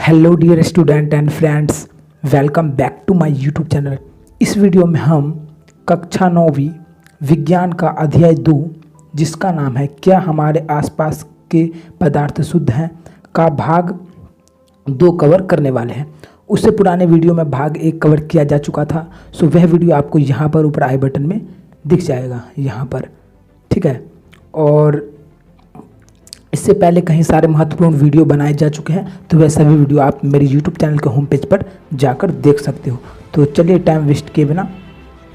Hello dear student and friends, welcome back to my YouTube channel. इस video में हम कक्षा 9वीं विज्ञान का अध्याय 2 जिसका नाम है क्या हमारे आसपास के पदार्थ शुद्ध हैं का भाग 2 कवर करने वाले हैं। उससे पुराने वीडियो में भाग 1 कवर किया जा चुका था, सो वह वीडियो आपको यहाँ पर ऊपर आई बटन में दिख जाएगा यहाँ पर, ठीक है। और इससे पहले कहीं सारे महत्वपूर्ण वीडियो बनाए जा चुके हैं, तो वह सभी वीडियो आप मेरे YouTube चैनल के होम पेज पर जाकर देख सकते हो। तो चलिए टाइम वेस्ट किए बिना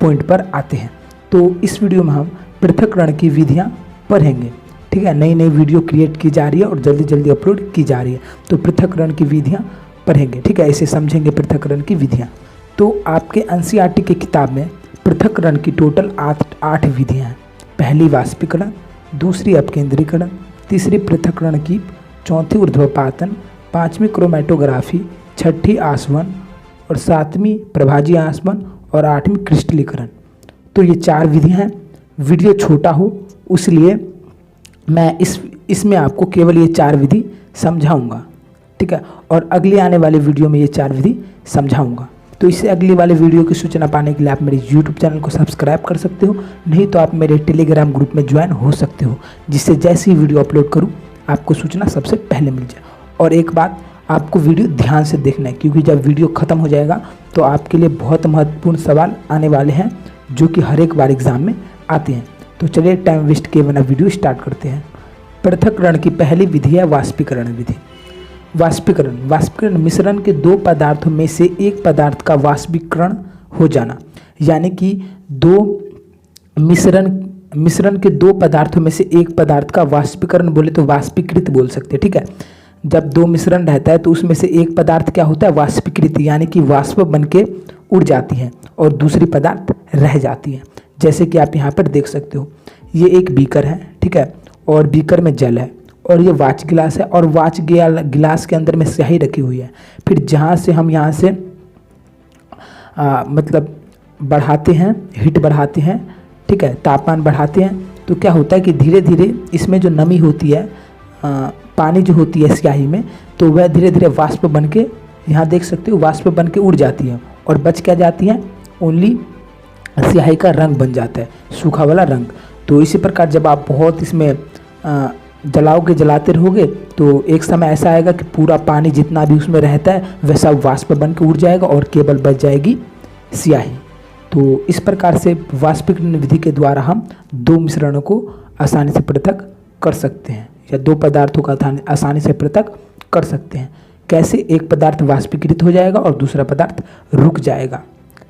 पॉइंट पर आते हैं। तो इस वीडियो में हम पृथक्करण की विधियां पढ़ेंगे, ठीक है। नई नई वीडियो क्रिएट की जा रही है और जल्दी जल्दी अपलोड की जा रही है, तो पृथक्करण की विधियाँ पढ़ेंगे, ठीक है। इसे समझेंगे पृथक्करण की विधियाँ। तो आपके NCERT की किताब में पृथक्करण की टोटल 8 विधियाँ हैं। पहली वाष्पीकरण, दूसरी अपकेंद्रीकरण, तीसरी पृथक्करण की, चौथी ऊर्ध्वपातन, पांचवी क्रोमेटोग्राफी, छठी आसवन और सातवीं प्रभाजी आसवन और आठवीं क्रिस्टलीकरण। तो ये 4 विधियां हैं। वीडियो छोटा हो इसलिए मैं इसमें आपको केवल ये 4 विधि समझाऊंगा, ठीक है। और अगले आने वाले वीडियो में ये 4 विधि समझाऊंगा। तो इससे अगले वाले वीडियो की सूचना पाने के लिए आप मेरे YouTube चैनल को सब्सक्राइब कर सकते हो, नहीं तो आप मेरे टेलीग्राम ग्रुप में ज्वाइन हो सकते हो, जिससे जैसे ही वीडियो अपलोड करूं आपको सूचना सबसे पहले मिल जाए। और एक बात, आपको वीडियो ध्यान से देखना है, क्योंकि जब वीडियो ख़त्म हो जाएगा तो आपके लिए बहुत महत्वपूर्ण सवाल आने वाले हैं जो कि हर एक बार एग्जाम में आते हैं। तो चलिए टाइम वेस्ट किए बिना वीडियो स्टार्ट करते हैं। पृथक्करण की पहली विधि है वाष्पीकरण विधि। वाष्पीकरण मिश्रण के 2 पदार्थों में से एक पदार्थ का वाष्पीकरण हो जाना, यानी कि मिश्रण के 2 पदार्थों में से एक पदार्थ का वाष्पीकरण बोले तो वाष्पीकृत बोल सकते हैं, ठीक है। जब 2 मिश्रण रहता है तो उसमें से एक पदार्थ क्या होता है, वाष्पीकृत, यानी कि वाष्प बन के उड़ जाती है और दूसरी पदार्थ रह जाती है। जैसे कि आप यहाँ पर देख सकते हो, ये एक बीकर है, ठीक है, और बीकर में जल है, और ये वाच गिलास है, और वाच गिलास के अंदर में स्याही रखी हुई है। फिर जहाँ से हम यहाँ से मतलब बढ़ाते हैं, हीट बढ़ाते हैं, ठीक है, तापमान बढ़ाते हैं, तो क्या होता है कि धीरे धीरे इसमें जो नमी होती है, पानी जो होती है स्याही में, तो वह धीरे धीरे वाष्प बन के, यहाँ देख सकते हो, वाष्प बन के उड़ जाती है और बच क्या जाती है, ओनली स्याही का रंग बन जाता है, सूखा वाला रंग। तो इसी प्रकार जब आप बहुत इसमें जलाते रहोगे तो एक समय ऐसा आएगा कि पूरा पानी जितना भी उसमें रहता है वह सब वाष्प बन के उड़ जाएगा और केवल बच जाएगी स्याही। तो इस प्रकार से वाष्पीकरण विधि के द्वारा हम 2 मिश्रणों को आसानी से पृथक कर सकते हैं, या 2 पदार्थों का आसानी से पृथक कर सकते हैं। कैसे? एक पदार्थ वाष्पीकृत हो जाएगा और दूसरा पदार्थ रुक जाएगा,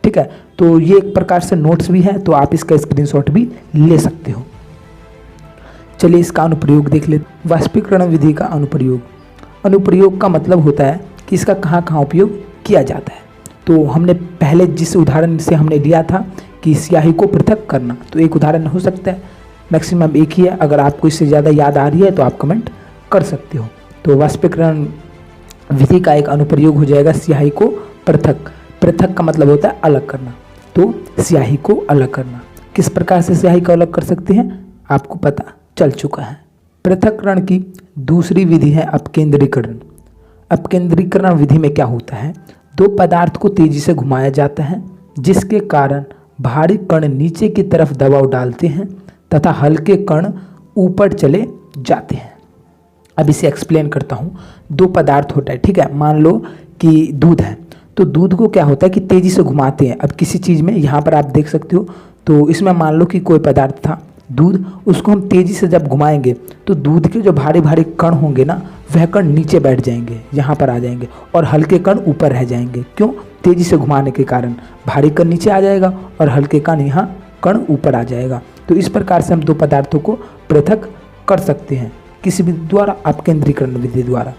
ठीक है। तो ये एक प्रकार से नोट्स भी है, तो आप इसका स्क्रीनशॉट भी ले सकते हो। चलिए इसका अनुप्रयोग देख लेते। वाष्पीकरण विधि का अनुप्रयोग का मतलब होता है कि इसका कहाँ कहाँ उपयोग किया जाता है। तो हमने पहले जिस उदाहरण से हमने लिया था कि स्याही को पृथक करना, तो एक उदाहरण हो सकता है, मैक्सिमम एक ही है। अगर आपको इससे ज़्यादा याद आ रही है तो आप कमेंट कर सकते हो। तो वाष्पीकरण विधि का एक अनुप्रयोग हो जाएगा स्याही को पृथक का मतलब होता है अलग करना, तो स्याही को अलग करना। किस प्रकार से स्याही को अलग कर सकते हैं आपको पता चल चुका है। पृथक्करण की दूसरी विधि है अपकेंद्रीकरण। अपकेंद्रीकरण विधि में क्या होता है, 2 पदार्थ को तेजी से घुमाया जाता है, जिसके कारण भारी कण नीचे की तरफ दबाव डालते हैं तथा हल्के कण ऊपर चले जाते हैं। अब इसे एक्सप्लेन करता हूँ। 2 पदार्थ होता है, ठीक है। मान लो कि दूध है, तो दूध को क्या होता है कि तेजी से घुमाते हैं। अब किसी चीज़ में, यहाँ पर आप देख सकते हो, तो इसमें मान लो कि कोई पदार्थ था दूध, उसको हम तेज़ी से जब घुमाएंगे तो दूध के जो भारी भारी कण होंगे ना, वह कण नीचे बैठ जाएंगे, यहाँ पर आ जाएंगे, और हल्के कण ऊपर रह जाएंगे। क्यों? तेज़ी से घुमाने के कारण भारी कण नीचे आ जाएगा और हल्के कण यहाँ कण ऊपर आ जाएगा। तो इस प्रकार से हम 2 पदार्थों को पृथक कर सकते हैं किसी भी द्वारा, अपकेंद्रीकरण विधि द्वारा।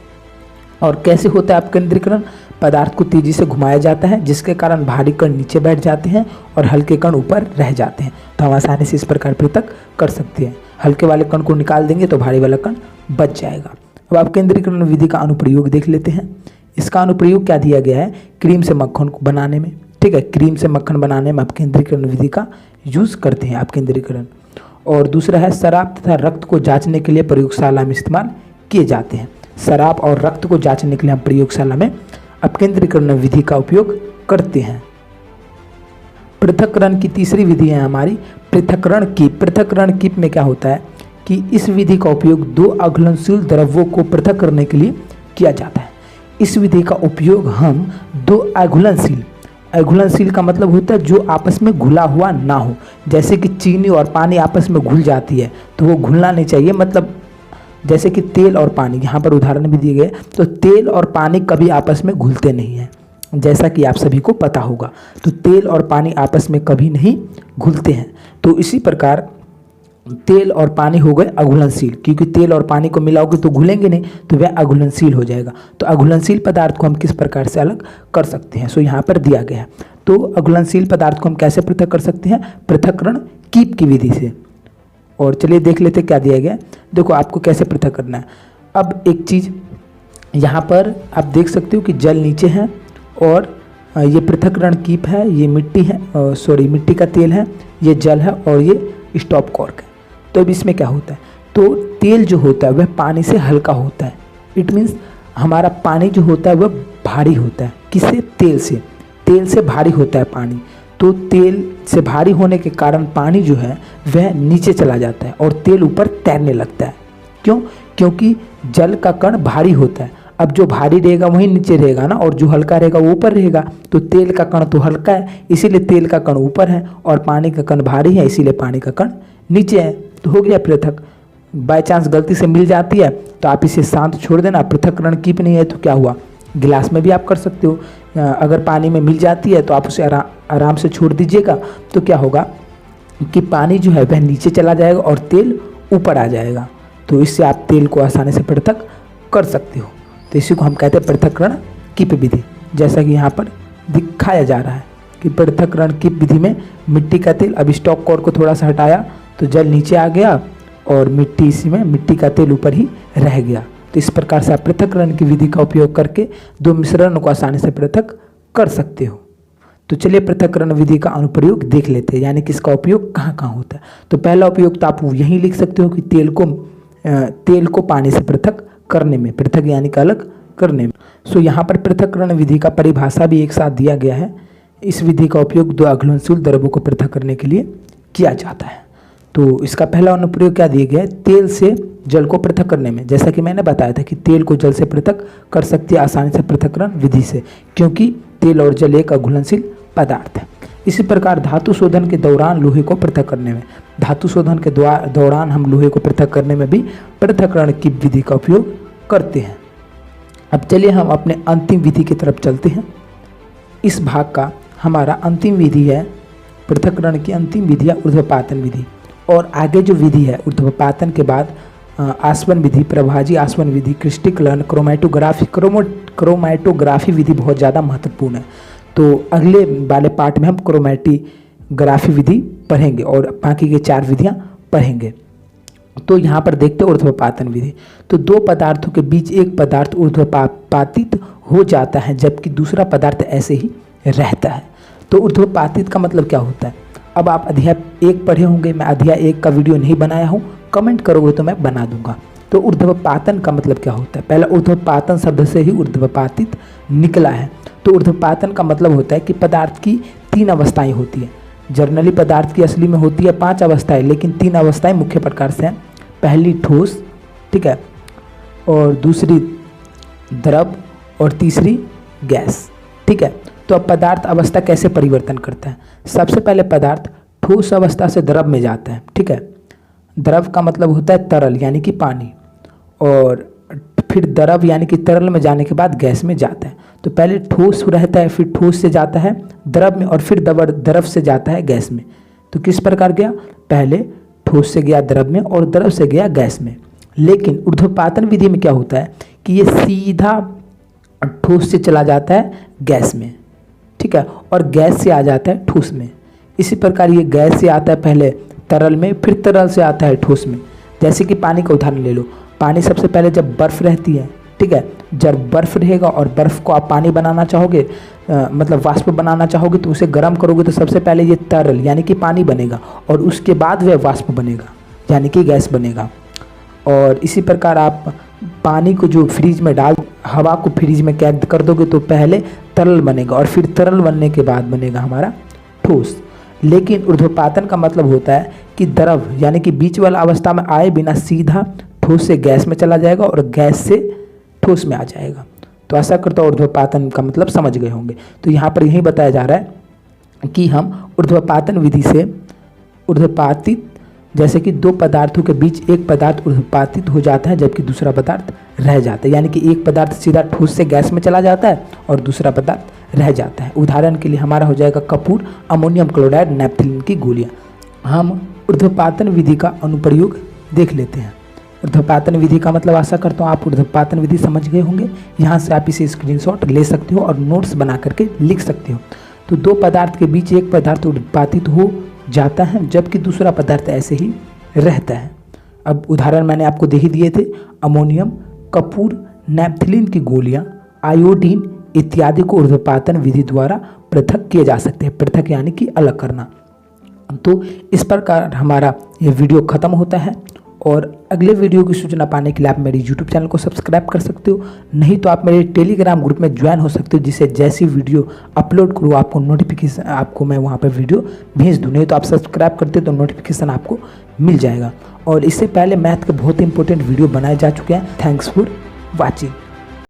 और कैसे होता है अपकेंद्रीकरण? पदार्थ को तेजी से घुमाया जाता है, जिसके कारण भारी कण नीचे बैठ जाते हैं और हल्के कण ऊपर रह जाते हैं। तो हम आसानी से इस प्रकार पृथक कर सकते हैं। हल्के वाले कण को निकाल देंगे तो भारी वाला कण बच जाएगा। अब अपकेंद्रीकरण विधि का अनुप्रयोग देख लेते हैं। इसका अनुप्रयोग क्या दिया गया है, क्रीम से मक्खन को बनाने में, ठीक है। क्रीम से मक्खन बनाने में अपकेंद्रीकरण विधि का यूज करते हैं अपकेंद्रीकरण। और दूसरा है शराब तथा रक्त को जांचने के लिए प्रयोगशाला में इस्तेमाल किए जाते हैं। शराब और रक्त को जांचने के लिए हम प्रयोगशाला में अपकेंद्रीकरण विधि का उपयोग करते हैं। पृथक्करण की तीसरी विधि है हमारी पृथक्करण कीप। पृथक्करण कीप में क्या होता है कि इस विधि का उपयोग दो अघुलनशील द्रव्यों को पृथक करने के लिए किया जाता है। इस विधि का उपयोग हम दो अघुलनशील का मतलब होता है जो आपस में घुला हुआ ना हो, जैसे कि चीनी और पानी आपस में घुल जाती है तो वो घुलना नहीं चाहिए, मतलब जैसे कि तेल और पानी, यहाँ पर उदाहरण भी दिए गए। तो तेल और पानी कभी आपस में घुलते नहीं हैं, जैसा कि आप सभी को पता होगा। तो तेल और पानी आपस में कभी नहीं घुलते हैं। तो इसी प्रकार तेल और पानी हो गए अघुलनशील, क्योंकि तेल और पानी को मिलाओगे तो घुलेंगे नहीं, तो वह अघुलनशील हो जाएगा। तो अघुलनशील पदार्थ को हम किस प्रकार से अलग कर सकते हैं, सो यहाँ पर दिया गया है। तो अघुलनशील पदार्थ को हम कैसे पृथक कर सकते हैं, पृथक्करण कीप की विधि से। और चलिए देख लेते क्या दिया गया। देखो आपको कैसे पृथक करना है। अब एक चीज़ यहाँ पर आप देख सकते हो कि जल नीचे है और ये पृथक्करण कीप है, ये मिट्टी है, मिट्टी का तेल है, ये जल है और ये स्टॉप कॉर्क है। तो अब इसमें क्या होता है, तो तेल जो होता है वह पानी से हल्का होता है। इट मीन्स हमारा पानी जो होता है वह भारी होता है। किससे, तेल से भारी होता है पानी। तो तेल से भारी होने के कारण पानी जो है वह नीचे चला जाता है और तेल ऊपर तैरने लगता है। क्यों, क्योंकि जल का कण भारी होता है। अब जो भारी रहेगा वही नीचे रहेगा ना, और जो हल्का रहेगा वो ऊपर रहेगा। तो तेल का कण तो हल्का है, इसीलिए तेल का कण ऊपर है, और पानी का कण भारी है, इसीलिए पानी का कण नीचे है। तो हो गया पृथक। बाय चांस गलती से मिल जाती है तो आप इसे शांत छोड़ देना। पृथक्करण कीप नहीं है तो क्या हुआ, गिलास में भी आप कर सकते हो। अगर पानी में मिल जाती है तो आप उसे आराम से छोड़ दीजिएगा। तो क्या होगा कि पानी जो है वह नीचे चला जाएगा और तेल ऊपर आ जाएगा। तो इससे आप तेल को आसानी से पृथक कर सकते हो। तो इसी को हम कहते हैं पृथक्करण कीप विधि। जैसा कि यहाँ पर दिखाया जा रहा है कि पृथक्करण कीप विधि में मिट्टी का तेल, अब स्टॉप कॉर्क को थोड़ा सा हटाया तो जल नीचे आ गया और मिट्टी इसी में, मिट्टी का तेल ऊपर ही रह गया। तो इस प्रकार से आप पृथक्करण की विधि का उपयोग करके दो मिश्रण को आसानी से पृथक कर सकते हो। तो चलिए पृथक्करण विधि का अनुप्रयोग देख लेते हैं, यानी कि इसका उपयोग कहाँ कहाँ होता है। तो पहला उपयोग तो आप यहीं लिख सकते हो कि तेल को पानी से पृथक करने में, पृथक यानी कि अलग करने में। सो यहाँ पर पृथक्करण विधि का परिभाषा भी एक साथ दिया गया है। इस विधि का उपयोग दो अघुलनशील द्रव्यों को पृथक करने के लिए किया जाता है। तो इसका पहला अनुप्रयोग क्या दिया गया है, तेल से जल को पृथक करने में। जैसा कि मैंने बताया था कि तेल को जल से पृथक कर सकती है आसानी से पृथक्करण विधि से, क्योंकि तेल और जल एक अघुलनशील पदार्थ है। इसी प्रकार धातु शोधन के दौरान लोहे को पृथक करने में, धातु शोधन के दौरान हम लोहे को पृथक करने में भी पृथक्करण की विधि का उपयोग करते हैं। अब चलिए हम अपने अंतिम विधि की तरफ चलते हैं। इस भाग का हमारा अंतिम विधि है, पृथक्करण की अंतिम विधि है ऊर्ध्वपातन विधि। और आगे जो विधि है ऊर्ध्वपातन के बाद आसवन विधि, प्रभाजी आसवन विधि, क्रिस्टलीकरण, क्रोमैटोग्राफी विधि बहुत ज़्यादा महत्वपूर्ण है। तो अगले वाले पार्ट में हम क्रोमैटोग्राफी विधि पढ़ेंगे और बाकी के 4 विधियाँ पढ़ेंगे। तो यहाँ पर देखते हैं ऊर्ध्वपातन विधि। तो दो पदार्थों के बीच एक पदार्थ ऊर्ध्वपातित हो जाता है जबकि दूसरा पदार्थ ऐसे ही रहता है। तो ऊर्ध्वपातित का मतलब क्या होता है, अब आप अध्याय 1 पढ़े होंगे, मैं अध्याय 1 का वीडियो नहीं बनाया हूँ, कमेंट करोगे तो मैं बना दूंगा। तो ऊर्ध्वपातन का मतलब क्या होता है, पहला ऊर्ध्वपातन शब्द से ही ऊर्ध्वपातित निकला है। तो ऊर्ध्वपातन का मतलब होता है कि पदार्थ की 3 अवस्थाएं होती हैं। जनरली पदार्थ की असली में होती है 5 अवस्थाएं, लेकिन 3 अवस्थाएं मुख्य प्रकार से हैं। पहली ठोस, ठीक है, और दूसरी द्रव और तीसरी गैस, ठीक है। तो अब पदार्थ अवस्था कैसे परिवर्तन करता है, सबसे पहले पदार्थ ठोस अवस्था से द्रव में जाता है, ठीक है। द्रव का मतलब होता है तरल यानी कि पानी, और फिर द्रव यानी कि तरल में जाने के बाद गैस में जाता है। तो पहले ठोस रहता है, फिर ठोस से जाता है द्रव में, और फिर द्रव से जाता है गैस में। तो किस प्रकार गया, पहले ठोस से गया द्रव में और द्रव से गया गैस में। लेकिन ऊर्ध्वपातन विधि में क्या होता है कि ये सीधा ठोस से चला जाता है गैस में, ठीक है, और गैस से आ जाता है ठोस में। इसी प्रकार ये गैस से आता है पहले तरल में, फिर तरल से आता है ठोस में। जैसे कि पानी का उदाहरण ले लो, पानी सबसे पहले जब बर्फ़ रहती है, ठीक है, जब बर्फ़ रहेगा और बर्फ़ को आप पानी बनाना चाहोगे, मतलब वाष्प बनाना चाहोगे, तो उसे गर्म करोगे तो सबसे पहले ये तरल यानी कि पानी बनेगा, और उसके बाद वह वाष्प बनेगा यानी कि गैस बनेगा। और इसी प्रकार आप पानी को जो फ्रीज में डाल, हवा को फ्रीज में कैद कर दोगे तो पहले तरल बनेगा और फिर तरल बनने के बाद बनेगा हमारा ठोस। लेकिन ऊर्ध्वपातन का मतलब होता है कि द्रव यानी कि बीच वाला अवस्था में आए बिना सीधा ठोस से गैस में चला जाएगा और गैस से ठोस में आ जाएगा। तो आशा करता हूँ ऊर्ध्वपातन का मतलब समझ गए होंगे। तो यहाँ पर यही बताया जा रहा है कि हम ऊर्ध्वपातन विधि से ऊर्ध्वपातित, जैसे कि दो पदार्थों के बीच एक पदार्थ ऊर्ध्वपातित हो जाता है जबकि दूसरा पदार्थ रह जाता है, यानी कि एक पदार्थ सीधा ठोस से गैस में चला जाता है और दूसरा पदार्थ रह जाता है। उदाहरण के लिए हमारा हो जाएगा कपूर, अमोनियम क्लोराइड, नैप्थलीन की गोलियाँ। हम ऊर्ध्वपातन विधि का अनुप्रयोग देख लेते हैं। ऊर्ध्वपातन विधि का मतलब आशा करता हूँ आप ऊर्ध्वपातन विधि समझ गए होंगे। यहाँ से आप इसे स्क्रीनशॉट ले सकते हो और नोट्स बना करके लिख सकते हो। तो दो पदार्थ के बीच एक पदार्थ ऊर्ध्वपातित हो जाता है जबकि दूसरा पदार्थ ऐसे ही रहता है। अब उदाहरण मैंने आपको दे ही दिए थे, अमोनियम, कपूर, नैप्थलीन की गोलियाँ, आयोडीन इत्यादि को ऊर्ध्वपातन विधि द्वारा पृथक किए जा सकते हैं। पृथक यानी कि अलग करना। तो इस प्रकार हमारा ये वीडियो खत्म होता है और अगले वीडियो की सूचना पाने के लिए आप मेरे यूट्यूब चैनल को सब्सक्राइब कर सकते हो, नहीं तो आप मेरे टेलीग्राम ग्रुप में ज्वाइन हो सकते हो, जिससे जैसी वीडियो अपलोड करूँ आपको नोटिफिकेशन, आपको मैं वहाँ पर वीडियो भेज दूँ। नहीं तो आप सब्सक्राइब करते हो तो नोटिफिकेशन आपको मिल जाएगा। और इससे पहले मैथ के बहुत इंपॉर्टेंट वीडियो बनाए जा चुके हैं। Thanks for watching.